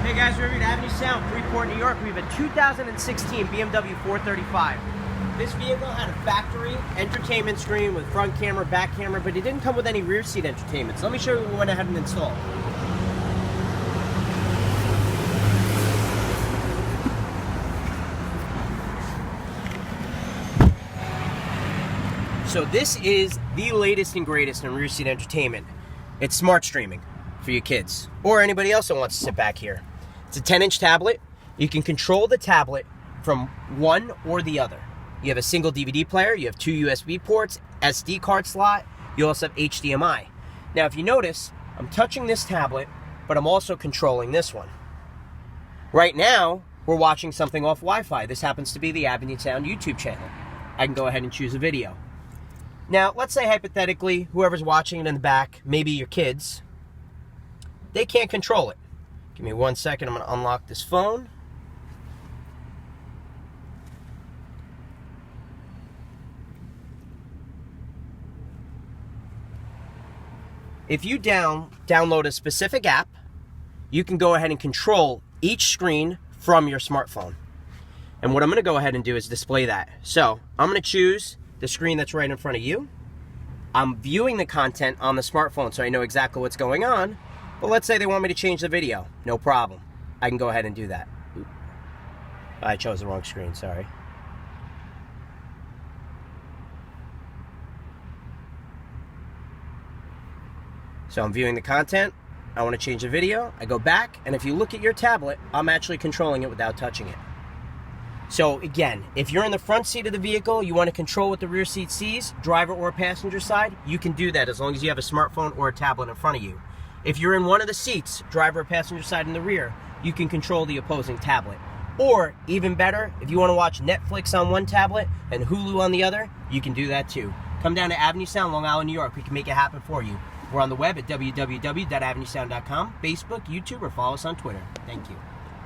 Hey guys, we're here at Avenue Sound, Freeport, New York. We have a 2016 BMW 435. This vehicle had a factory entertainment screen with front camera, back camera, but it didn't come with any rear seat entertainment. So let me show you what we went ahead and installed. So this is the latest and greatest in rear seat entertainment. It's smart streaming for your kids or anybody else that wants to sit back here. It's a 10-inch tablet. You can control the tablet from one or the other. You have a single DVD player, you have 2 USB ports, SD card slot, you also have HDMI. Now if you notice, I'm touching this tablet, but I'm also controlling this one. Right now, we're watching something off Wi-Fi. This happens to be the Avenue Sound YouTube channel. I can go ahead and choose a video. Now, let's say hypothetically, whoever's watching it in the back, maybe your kids, they can't control it. Give me 1 second, I'm going to unlock this phone. If you download a specific app, you can go ahead and control each screen from your smartphone. And what I'm going to go ahead and do is display that. So, I'm going to choose the screen that's right in front of you. I'm viewing the content on the smartphone so I know exactly what's going on. But let's say they want me to change the video. No problem. I can go ahead and do that. Oop. I chose the wrong screen, sorry. So I'm viewing the content. I want to change the video. I go back, and if you look at your tablet, I'm actually controlling it without touching it. So again, if you're in the front seat of the vehicle, you want to control what the rear seat sees, driver or passenger side, you can do that as long as you have a smartphone or a tablet in front of you. If you're in one of the seats, driver or passenger side in the rear, you can control the opposing tablet. Or, even better, if you want to watch Netflix on one tablet and Hulu on the other, you can do that too. Come down to Avenue Sound, Long Island, New York. We can make it happen for you. We're on the web at www.avenuesound.com, Facebook, YouTube, or follow us on Twitter. Thank you.